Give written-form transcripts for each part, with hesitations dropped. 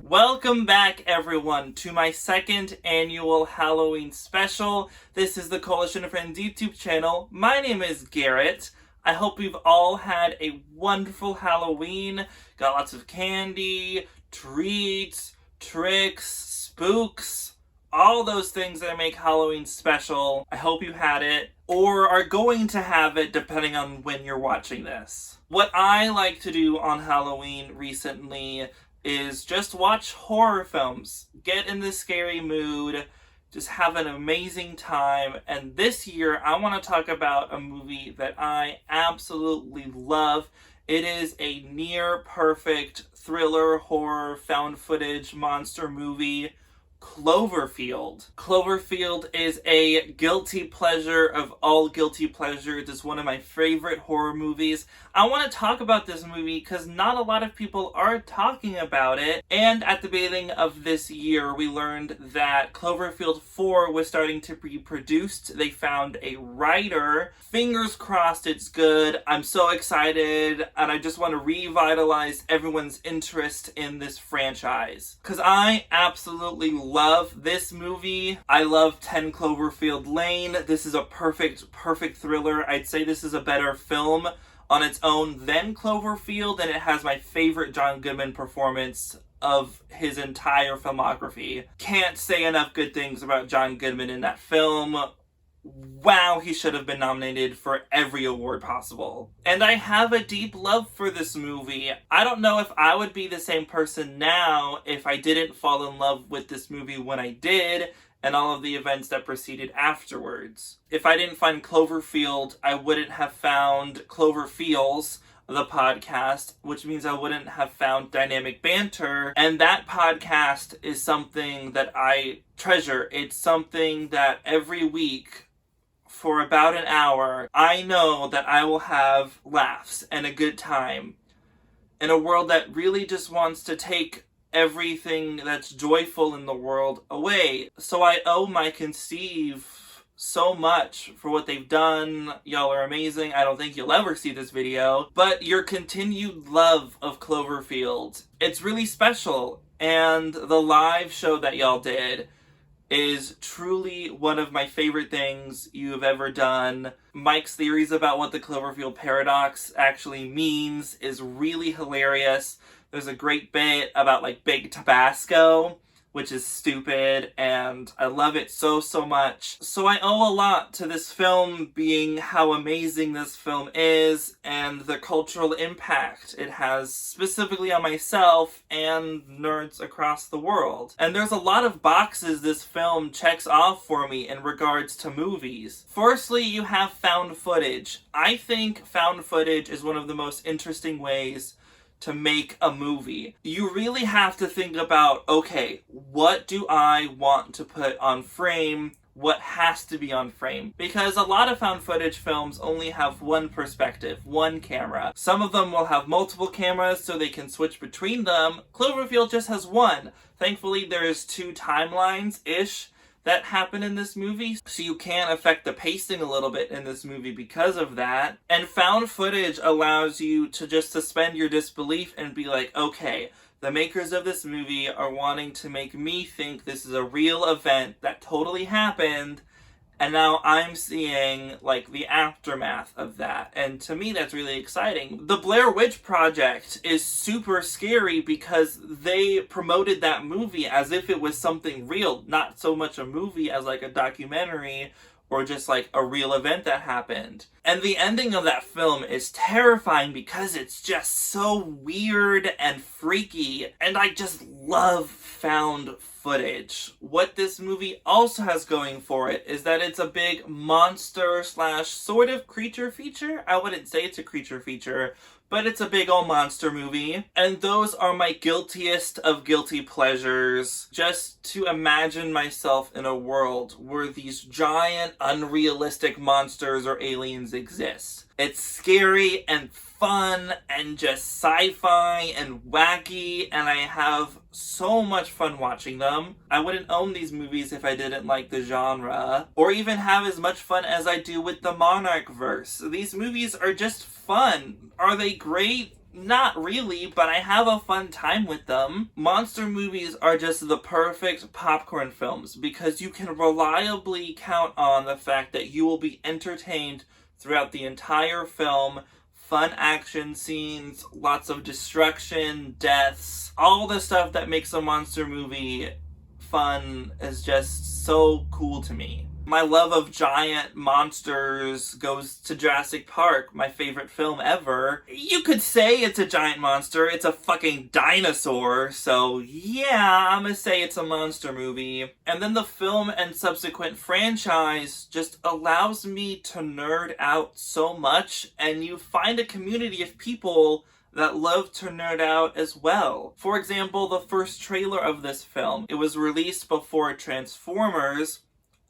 Welcome back, everyone, to my second annual Halloween special. This is the Coalition of Friends YouTube channel. My name is Garrett. I hope we've all had a wonderful Halloween. Got lots of candy, treats, tricks, spooks, all those things that make Halloween special. I hope you had it, or are going to have it, depending on when you're watching this. What I like to do on Halloween recently is just watch horror films, get in the scary mood, just have an amazing time. And this year, I want to talk about a movie that I absolutely love. It is a near-perfect thriller, horror, found footage, monster movie, Cloverfield. Cloverfield is a guilty pleasure of all guilty pleasures. It's one of my favorite horror movies. I want to talk about this movie because not a lot of people are talking about it. And at the beginning of this year, we learned that Cloverfield 4 was starting to be produced. They found a writer. Fingers crossed it's good. I'm so excited, and I just want to revitalize everyone's interest in this franchise, because I absolutely love this movie. I love 10 Cloverfield Lane. This is a perfect thriller. I'd say this is a better film on its own than Cloverfield, and it has my favorite John Goodman performance of his entire filmography. Can't say enough good things about John Goodman in that film. Wow, he should have been nominated for every award possible. And I have a deep love for this movie. I don't know if I would be the same person now if I didn't fall in love with this movie when I did, and all of the events that proceeded afterwards. If I didn't find Cloverfield, I wouldn't have found Cloverfields, the podcast, which means I wouldn't have found Dynamic Banter. And that podcast is something that I treasure. It's something that every week, for about an hour, I know that I will have laughs and a good time in a world that really just wants to take everything that's joyful in the world away. So I owe my conceive so much for what they've done. Y'all are amazing. I don't think you'll ever see this video, but your continued love of Cloverfield, it's really special. And the live show that y'all did is truly one of my favorite things you have ever done. Mike's theories about what the Cloverfield paradox actually means is really hilarious. There's a great bit about, like, Big Tabasco, which is stupid, and I love it so much. So I owe a lot to this film being how amazing this film is, and the cultural impact it has specifically on myself and nerds across the world. And there's a lot of boxes this film checks off for me in regards to movies. Firstly, you have found footage. I think found footage is one of the most interesting ways to make a movie. You really have to think about, okay, what do I want to put on frame? What has to be on frame? Because a lot of found footage films only have one perspective, one camera. Some of them will have multiple cameras so they can switch between them. Cloverfield just has one. Thankfully, there's two timelines-ish that happen in this movie, so you can affect the pacing a little bit in this movie because of that. And found footage allows you to just suspend your disbelief and be like, okay, the makers of this movie are wanting to make me think this is a real event that totally happened, and now I'm seeing, like, the aftermath of that. And to me, that's really exciting. The Blair Witch Project is super scary because they promoted that movie as if it was something real, not so much a movie as, like, a documentary or just, like, a real event that happened. And the ending of that film is terrifying because it's just so weird and freaky, and I just love found footage. What this movie also has going for it is that it's a big monster slash sort of creature feature. I wouldn't say it's a creature feature, but it's a big old monster movie. And those are my guiltiest of guilty pleasures. Just to imagine myself in a world where these giant, unrealistic monsters or aliens exist. It's scary and fun and just sci-fi and wacky, and I have so much fun watching them. I wouldn't own these movies if I didn't like the genre, or even have as much fun as I do with the Monarch verse. These movies are just fun. Are they great? Not really, but I have a fun time with them. Monster movies are just the perfect popcorn films because you can reliably count on the fact that you will be entertained throughout the entire film. Fun action scenes, lots of destruction, deaths, all the stuff that makes a monster movie fun is just so cool to me. My love of giant monsters goes to Jurassic Park, my favorite film ever. You could say it's a giant monster, it's a fucking dinosaur, so yeah, I'm gonna say it's a monster movie. And then the film and subsequent franchise just allows me to nerd out so much, and you find a community of people that love to nerd out as well. For example, the first trailer of this film, it was released before Transformers,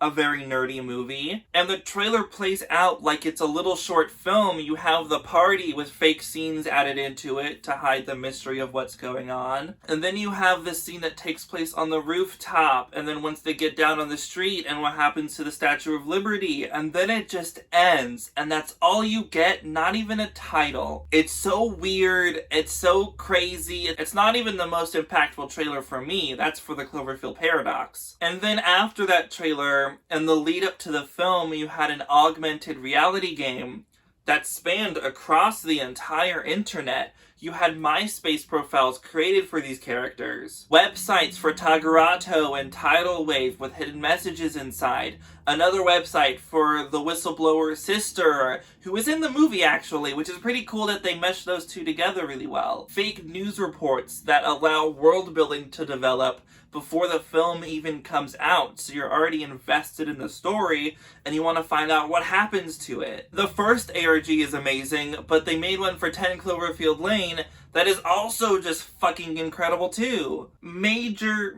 a very nerdy movie, and the trailer plays out like it's a little short film. You have the party with fake scenes added into it to hide the mystery of what's going on, and then you have this scene that takes place on the rooftop, and then once they get down on the street and what happens to the Statue of Liberty, and then it just ends, and that's all you get, not even a title. It's so weird, it's so crazy, it's not even the most impactful trailer for me, that's for the Cloverfield paradox. And then after that trailer, and the lead up to the film, you had an augmented reality game that spanned across the entire internet. You had MySpace profiles created for these characters, websites for Tagerato and Tidal Wave with hidden messages inside, another website for the whistleblower sister, who was in the movie actually, which is pretty cool that they meshed those two together really well. Fake news reports that allow world building to develop before the film even comes out, so you're already invested in the story and you want to find out what happens to it. The first ARG is amazing, but they made one for 10 Cloverfield Lane that is also just fucking incredible too. Major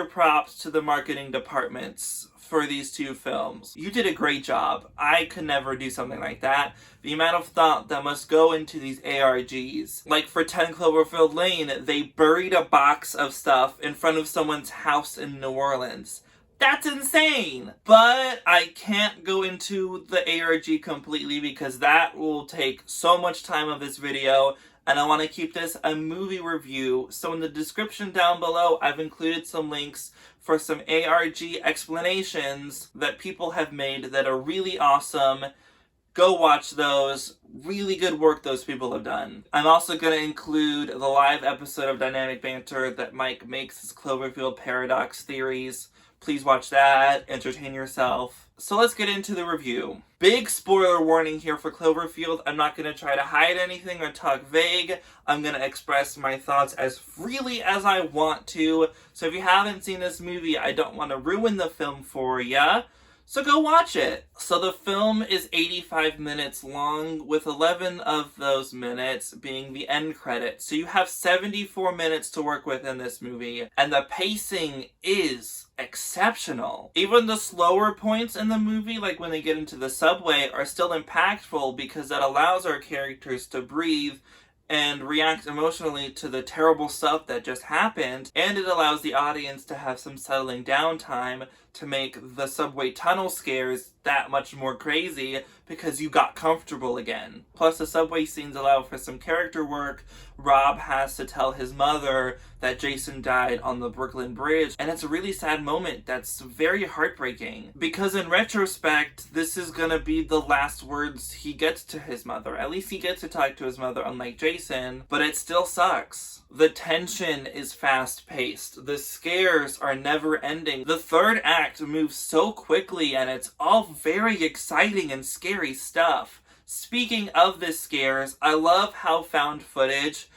props to the marketing departments for these two films. You did a great job. I could never do something like that. The amount of thought that must go into these ARGs. Like for 10 Cloverfield Lane, they buried a box of stuff in front of someone's house in New Orleans. That's insane! But I can't go into the ARG completely because that will take so much time of this video, and I want to keep this a movie review. So in the description down below, I've included some links for some ARG explanations that people have made that are really awesome. Go watch those. Really good work those people have done. I'm also going to include the live episode of Dynamic Banter that Mike makes his Cloverfield Paradox theories. Please watch that. Entertain yourself. So let's get into the review. Big spoiler warning here for Cloverfield. I'm not going to try to hide anything or talk vague. I'm going to express my thoughts as freely as I want to. So if you haven't seen this movie, I don't want to ruin the film for ya. So go watch it. So the film is 85 minutes long, with 11 of those minutes being the end credits. So you have 74 minutes to work with in this movie, and the pacing is exceptional. Even the slower points in the movie, like when they get into the subway, are still impactful because that allows our characters to breathe and react emotionally to the terrible stuff that just happened, and it allows the audience to have some settling down time to make the subway tunnel scares that much more crazy because you got comfortable again. Plus the subway scenes allow for some character work. Rob has to tell his mother that Jason died on the Brooklyn Bridge, and it's a really sad moment that's very heartbreaking because in retrospect this is gonna be the last words he gets to his mother. At least he gets to talk to his mother, unlike Jason, but it still sucks. The tension is fast-paced. The scares are never-ending. The third act moves so quickly, and it's all very exciting and scary stuff. Speaking of the scares, I love how found footage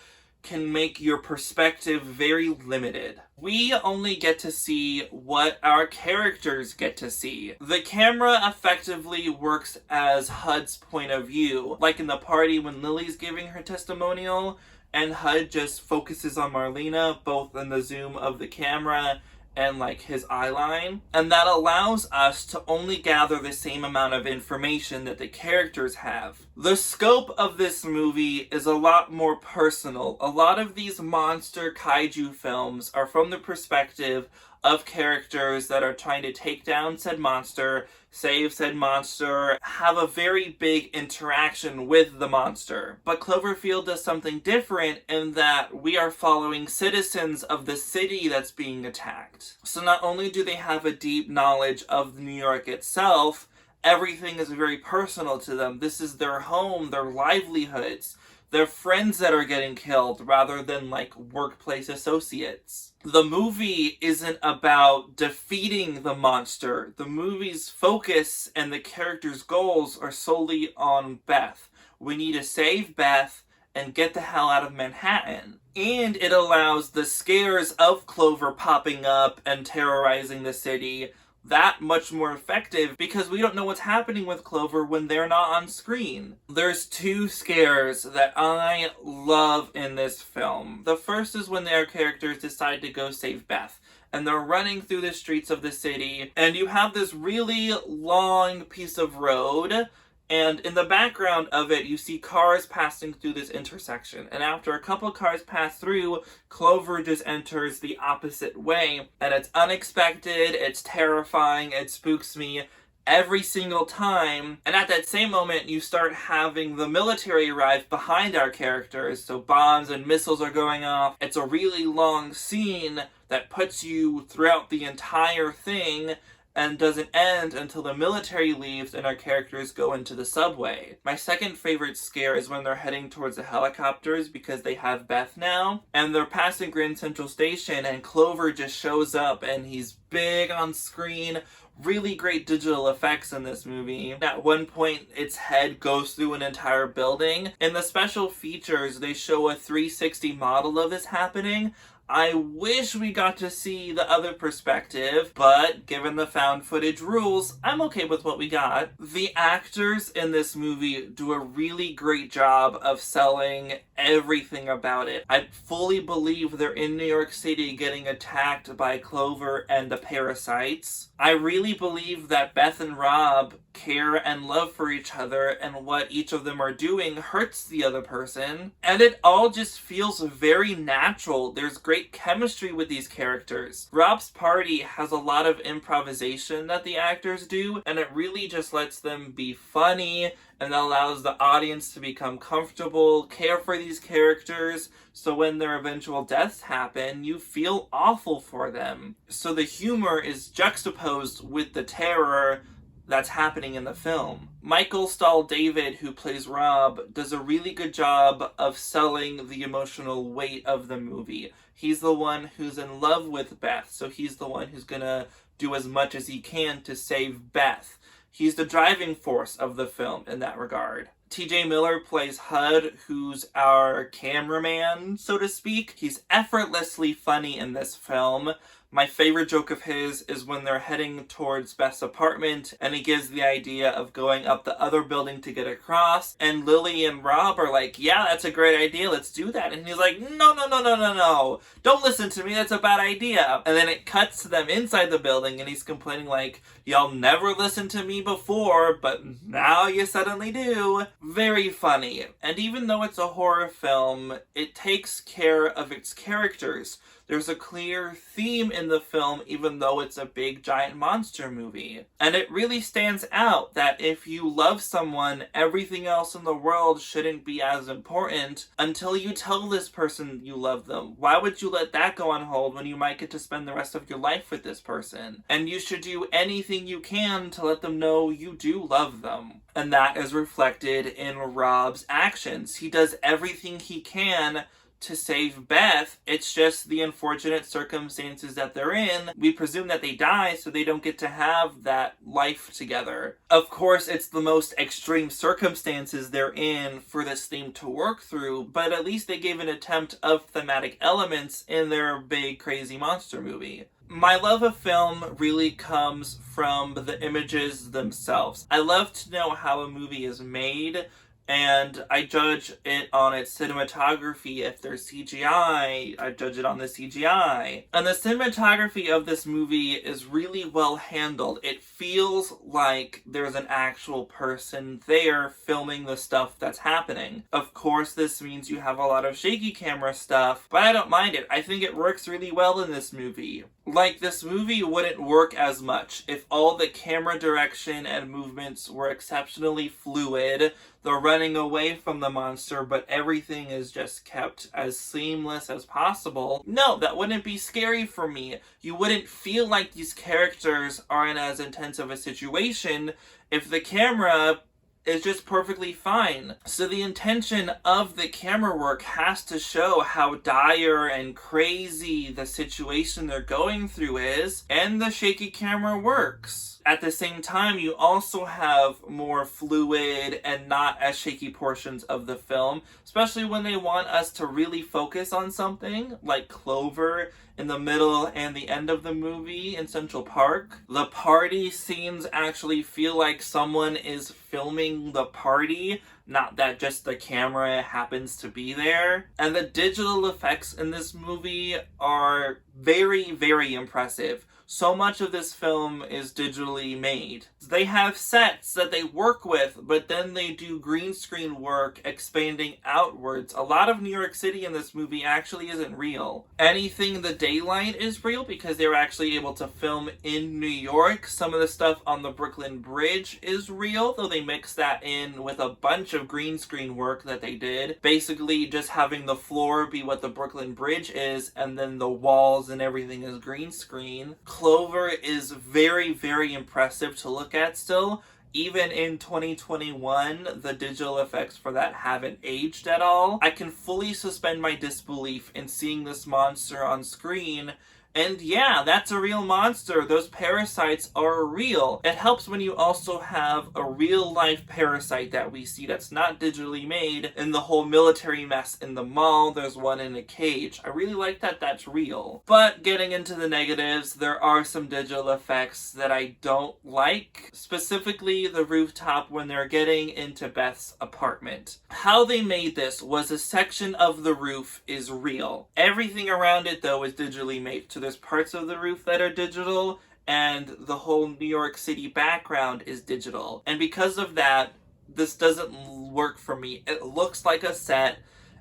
can make your perspective very limited. We only get to see what our characters get to see. The camera effectively works as HUD's point of view, like in the party when Lily's giving her testimonial, and HUD just focuses on Marlena, both in the zoom of the camera and like his eye line. And that allows us to only gather the same amount of information that the characters have. The scope of this movie is a lot more personal. A lot of these monster kaiju films are from the perspective of characters that are trying to take down said monster, save said monster, have a very big interaction with the monster. But Cloverfield does something different in that we are following citizens of the city that's being attacked. So not only do they have a deep knowledge of New York itself, everything is very personal to them. This is their home, their livelihoods, their friends that are getting killed rather than like workplace associates. The movie isn't about defeating the monster. The movie's focus and the character's goals are solely on Beth. We need to save Beth and get the hell out of Manhattan. And it allows the scares of Clover popping up and terrorizing the city that much more effective because we don't know what's happening with Clover when they're not on screen. There's two scares that I love in this film. The first is when their characters decide to go save Beth, and they're running through the streets of the city, and you have this really long piece of road, and in the background of it, you see cars passing through this intersection. And after a couple cars pass through, Clover just enters the opposite way. And it's unexpected, it's terrifying, it spooks me every single time. And at that same moment, you start having the military arrive behind our characters. So bombs and missiles are going off. It's a really long scene that puts you throughout the entire thing and doesn't end until the military leaves and our characters go into the subway. My second favorite scare is when they're heading towards the helicopters because they have Beth now, and they're passing Grand Central Station and Clover just shows up and he's big on screen. Really great digital effects in this movie. At one point, its head goes through an entire building. In the special features, they show a 360 model of this happening. I wish we got to see the other perspective, but given the found footage rules, I'm okay with what we got. The actors in this movie do a really great job of selling everything about it. I fully believe they're in New York City getting attacked by Clover and the parasites. I really believe that Beth and Rob care and love for each other, and what each of them are doing hurts the other person. And it all just feels very natural. There's great chemistry with these characters. Rob's party has a lot of improvisation that the actors do, and it really just lets them be funny and allows the audience to become comfortable, care for these characters, so when their eventual deaths happen, you feel awful for them. So the humor is juxtaposed with the terror that's happening in the film. Michael Stahl-David, who plays Rob, does a really good job of selling the emotional weight of the movie. He's the one who's in love with Beth, so he's the one who's gonna do as much as he can to save Beth. He's the driving force of the film in that regard. TJ Miller plays Hud, who's our cameraman, so to speak. He's effortlessly funny in this film. My favorite joke of his is when they're heading towards Beth's apartment and he gives the idea of going up the other building to get across, and Lily and Rob are like, yeah, that's a great idea, let's do that. And he's like, no, don't listen to me, that's a bad idea. And then it cuts to them inside the building and he's complaining like, y'all never listened to me before, but now you suddenly do. Very funny. And even though it's a horror film, it takes care of its characters. There's a clear theme in the film, even though it's a big giant monster movie. And it really stands out that if you love someone, everything else in the world shouldn't be as important until you tell this person you love them. Why would you let that go on hold when you might get to spend the rest of your life with this person? And you should do anything you can to let them know you do love them. And that is reflected in Rob's actions. He does everything he can to save Beth. It's just the unfortunate circumstances that they're in. We presume that they die so they don't get to have that life together. Of course, it's the most extreme circumstances they're in for this theme to work through, but at least they gave an attempt of thematic elements in their big crazy monster movie. My love of film really comes from the images themselves. I love to know how a movie is made, and I judge it on its cinematography. If there's CGI, I judge it on the CGI. And the cinematography of this movie is really well handled. It feels like there's an actual person there filming the stuff that's happening. Of course, this means you have a lot of shaky camera stuff, but I don't mind it. I think it works really well in this movie. Like, this movie wouldn't work as much if all the camera direction and movements were exceptionally fluid. They're running away from the monster, but everything is just kept as seamless as possible. No, that wouldn't be scary for me. You wouldn't feel like these characters are in as intense of a situation if the camera is just perfectly fine. So the intention of the camera work has to show how dire and crazy the situation they're going through is, and the shaky camera works. At the same time, you also have more fluid and not as shaky portions of the film, especially when they want us to really focus on something, like Clover in the middle and the end of the movie in Central Park. The party scenes actually feel like someone is filming the party, not that just the camera happens to be there. And the digital effects in this movie are very, very impressive. So much of this film is digitally made. They have sets that they work with, but then they do green screen work expanding outwards. A lot of New York City in this movie actually isn't real. Anything in the daylight is real because they were actually able to film in New York. Some of the stuff on the Brooklyn Bridge is real, though they mix that in with a bunch of green screen work that they did. Basically just having the floor be what the Brooklyn Bridge is, and then the walls and everything is green screen. Clover is very, very impressive to look at still. Even in 2021, the digital effects for that haven't aged at all. I can fully suspend my disbelief in seeing this monster on screen. And yeah, that's a real monster. Those parasites are real. It helps when you also have a real life parasite that we see that's not digitally made. In the whole military mess in the mall, there's one in a cage. I really like that that's real. But getting into the negatives, there are some digital effects that I don't like. Specifically the rooftop when they're getting into Beth's apartment. How they made this was a section of the roof is real. Everything around it though is digitally made. So there's parts of the roof that are digital, and the whole New York City background is digital. And because of that, this doesn't work for me. It looks like a set.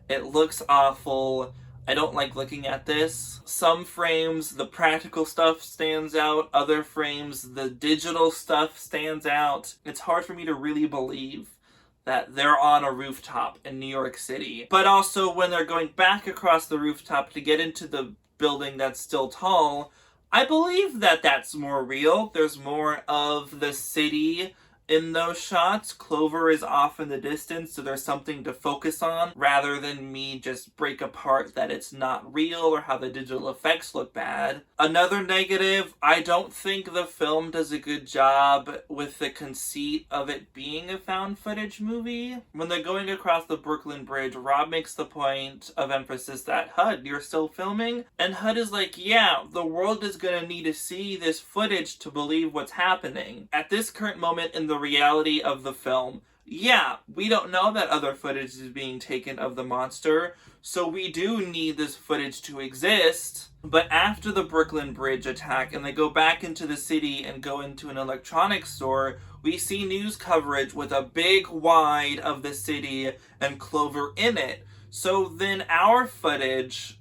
It looks awful. I don't like looking at this. Some frames, the practical stuff stands out. Other frames, the digital stuff stands out. It's hard for me to really believe that they're on a rooftop in New York City. But also when they're going back across the rooftop to get into the building that's still tall, I believe that that's more real. There's more of the city in those shots. Clover is off in the distance, so there's something to focus on rather than me just break apart that it's not real or how the digital effects look bad. Another negative, I don't think the film does a good job with the conceit of it being a found footage movie. When they're going across the Brooklyn Bridge, Rob makes the point of emphasis that, HUD, you're still filming? And HUD is like, yeah, the world is gonna need to see this footage to believe what's happening. At this current moment in the reality of the film, yeah, we don't know that other footage is being taken of the monster, so we do need this footage to exist. But after the Brooklyn Bridge attack and they go back into the city and go into an electronics store, we see news coverage with a big wide of the city and Clover in it. So then our footage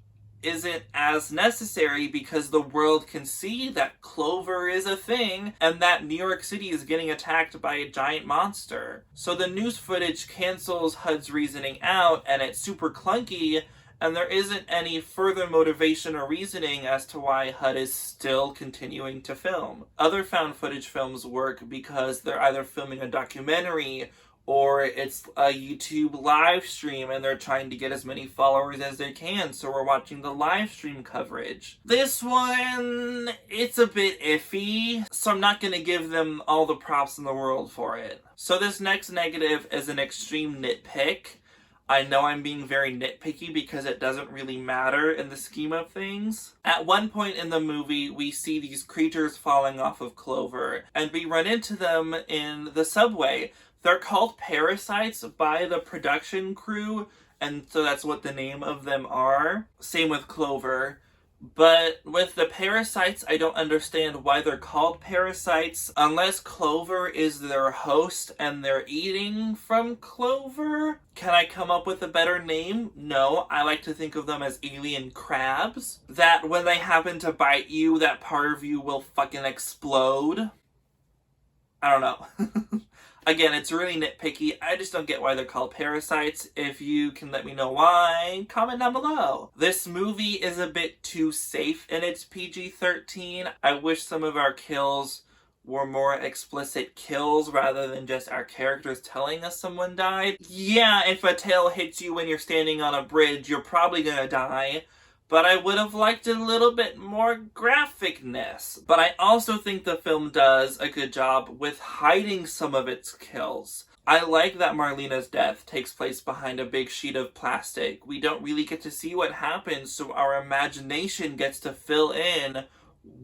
isn't as necessary because the world can see that Clover is a thing and that New York City is getting attacked by a giant monster. So the news footage cancels HUD's reasoning out and it's super clunky, and there isn't any further motivation or reasoning as to why HUD is still continuing to film. Other found footage films work because they're either filming a documentary or it's a YouTube live stream and they're trying to get as many followers as they can, so we're watching the live stream coverage. This one, it's a bit iffy, so I'm not gonna give them all the props in the world for it. So this next negative is an extreme nitpick. I know I'm being very nitpicky because it doesn't really matter in the scheme of things. At one point in the movie, we see these creatures falling off of Clover, and we run into them in the subway. They're called parasites by the production crew, and so that's what the name of them are. Same with Clover. But with the parasites, I don't understand why they're called parasites. Unless Clover is their host and they're eating from Clover? Can I come up with a better name? No, I like to think of them as alien crabs. That when they happen to bite you, that part of you will fucking explode. I don't know. Again, it's really nitpicky. I just don't get why they're called parasites. If you can let me know why, comment down below. This movie is a bit too safe in its PG-13. I wish some of our kills were more explicit kills rather than just our characters telling us someone died. Yeah, if a tail hits you when you're standing on a bridge, you're probably gonna die. But I would have liked a little bit more graphicness. But I also think the film does a good job with hiding some of its kills. I like that Marlena's death takes place behind a big sheet of plastic. We don't really get to see what happens, so our imagination gets to fill in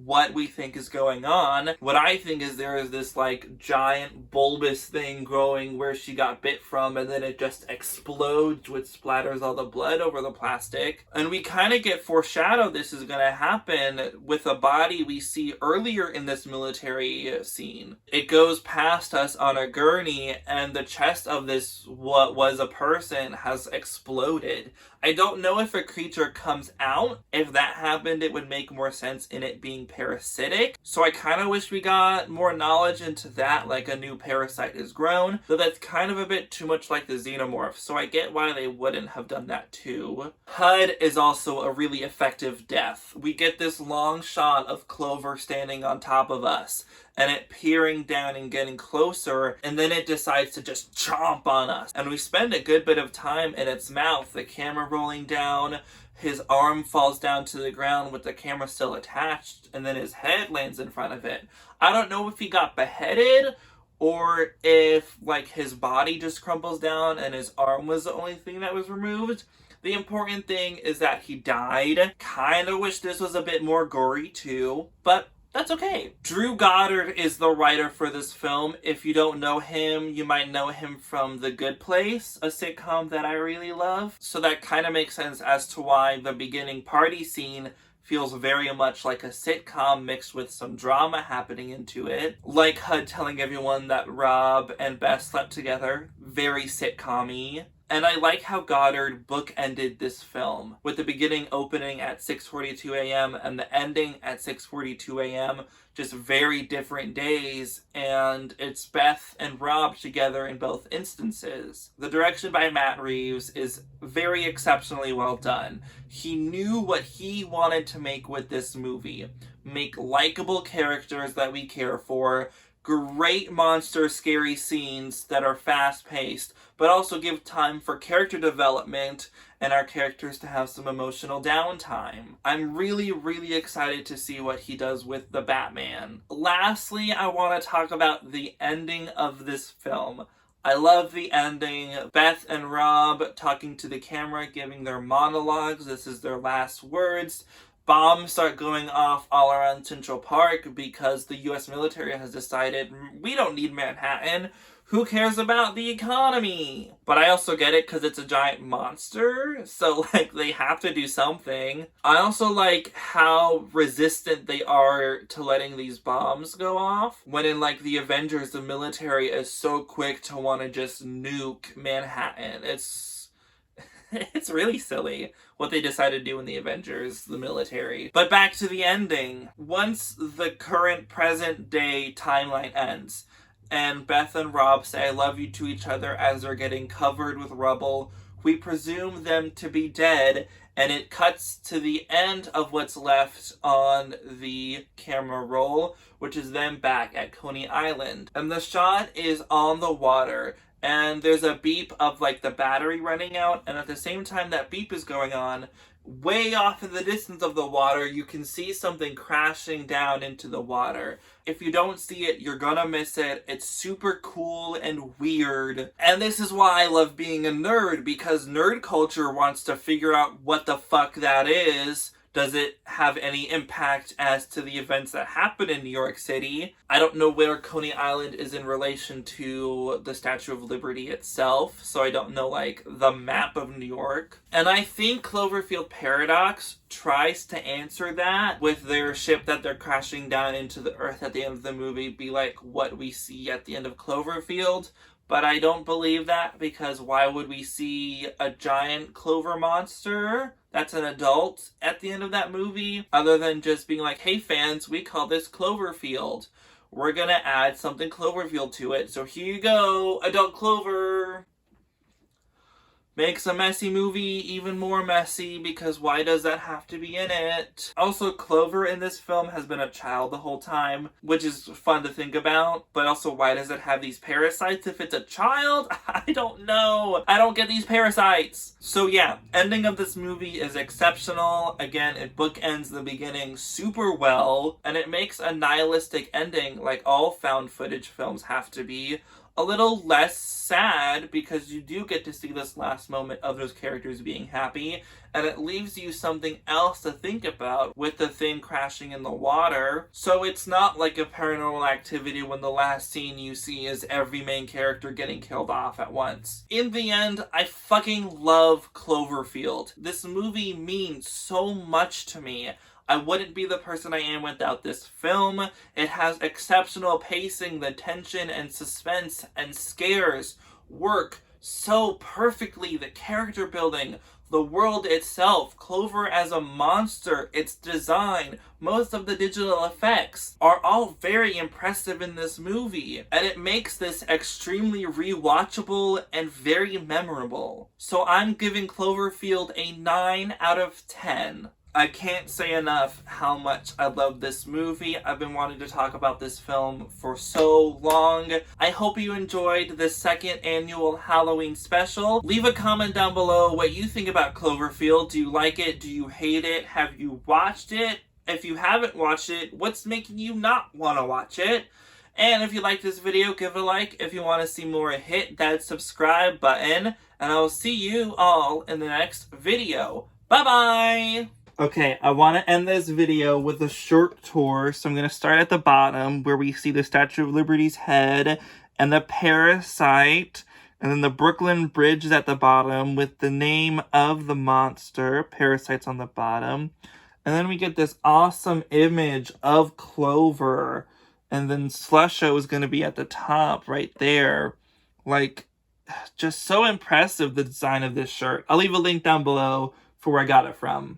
what we think is going on. What I think is there is this like giant bulbous thing growing where she got bit from, and then it just explodes, which splatters all the blood over the plastic. And we kind of get foreshadowed this is gonna happen with a body we see earlier in this military scene. It goes past us on a gurney, and the chest of this, what was a person, has exploded. I don't know if a creature comes out. If that happened, it would make more sense in it being parasitic. So I kind of wish we got more knowledge into that, like a new parasite is grown. Though that's kind of a bit too much like the xenomorph, so I get why they wouldn't have done that too. HUD is also a really effective death. We get this long shot of Clover standing on top of us, and it peering down and getting closer, and then it decides to just chomp on us. And we spend a good bit of time in its mouth, the camera rolling down, his arm falls down to the ground with the camera still attached, and then his head lands in front of it. I don't know if he got beheaded, or if like his body just crumbles down and his arm was the only thing that was removed. The important thing is that he died. Kinda wish this was a bit more gory too, but that's okay. Drew Goddard is the writer for this film. If you don't know him, you might know him from The Good Place, a sitcom that I really love. So that kind of makes sense as to why the beginning party scene feels very much like a sitcom mixed with some drama happening into it. Like HUD telling everyone that Rob and Beth slept together. Very sitcom-y. And I like how Goddard bookended this film, with the beginning opening at 6:42 a.m. and the ending at 6:42 a.m. Just very different days, and it's Beth and Rob together in both instances. The direction by Matt Reeves is very exceptionally well done. He knew what he wanted to make with this movie. Make likable characters that we care for, great monster scary scenes that are fast-paced, but also give time for character development and our characters to have some emotional downtime. I'm really, really excited to see what he does with the Batman. Lastly, I want to talk about the ending of this film. I love the ending. Beth and Rob talking to the camera, giving their monologues. This is their last words. Bombs start going off all around Central Park because the US military has decided we don't need Manhattan. Who cares about the economy? But I also get it because it's a giant monster, so like they have to do something. I also like how resistant they are to letting these bombs go off. When in like the Avengers, the military is so quick to want to just nuke Manhattan. It's really silly what they decided to do in the Avengers, the military. But back to the ending. Once the current present day timeline ends, and Beth and Rob say I love you to each other as they're getting covered with rubble, we presume them to be dead, and it cuts to the end of what's left on the camera roll, which is them back at Coney Island. And the shot is on the water, and there's a beep of like the battery running out, and at the same time that beep is going on, way off in the distance of the water, you can see something crashing down into the water. If you don't see it, you're gonna miss it. It's super cool and weird. And this is why I love being a nerd, because nerd culture wants to figure out what the fuck that is, Does it have any impact as to the events that happen in New York City? I don't know where Coney Island is in relation to the Statue of Liberty itself, so I don't know, like, the map of New York. And I think Cloverfield Paradox tries to answer that with their ship that they're crashing down into the earth at the end of the movie be like what we see at the end of Cloverfield. But I don't believe that, because why would we see a giant Clover monster that's an adult at the end of that movie, other than just being like, hey fans, we call this Cloverfield. We're gonna add something Cloverfield to it, so here you go, adult Clover. Makes a messy movie even more messy, because why does that have to be in it? Also, Clover in this film has been a child the whole time, which is fun to think about, but also why does it have these parasites if it's a child? I don't know. I don't get these parasites. So yeah, ending of this movie is exceptional. Again, it bookends the beginning super well, and it makes a nihilistic ending, like all found footage films have to be, a little less sad, because you do get to see this last moment of those characters being happy, and it leaves you something else to think about with the thing crashing in the water. So it's not like a Paranormal Activity when the last scene you see is every main character getting killed off at once. In the end, I fucking love Cloverfield. This movie means so much to me. I wouldn't be the person I am without this film. It has exceptional pacing, the tension and suspense and scares work so perfectly. The character building, the world itself, Clover as a monster, its design, most of the digital effects are all very impressive in this movie. And it makes this extremely rewatchable and very memorable. So I'm giving Cloverfield a 9 out of 10. I can't say enough how much I love this movie. I've been wanting to talk about this film for so long. I hope you enjoyed the second annual Halloween special. Leave a comment down below what you think about Cloverfield. Do you like it? Do you hate it? Have you watched it? If you haven't watched it, what's making you not want to watch it? And if you like this video, give it a like. If you want to see more, hit that subscribe button. And I will see you all in the next video. Bye-bye! Okay, I want to end this video with a short tour, so I'm going to start at the bottom where we see the Statue of Liberty's head and the parasite, and then the Brooklyn Bridge is at the bottom with the name of the monster, parasite's on the bottom, and then we get this awesome image of Clover, and then Slusho is going to be at the top right there. Like, just so impressive, the design of this shirt. I'll leave a link down below for where I got it from.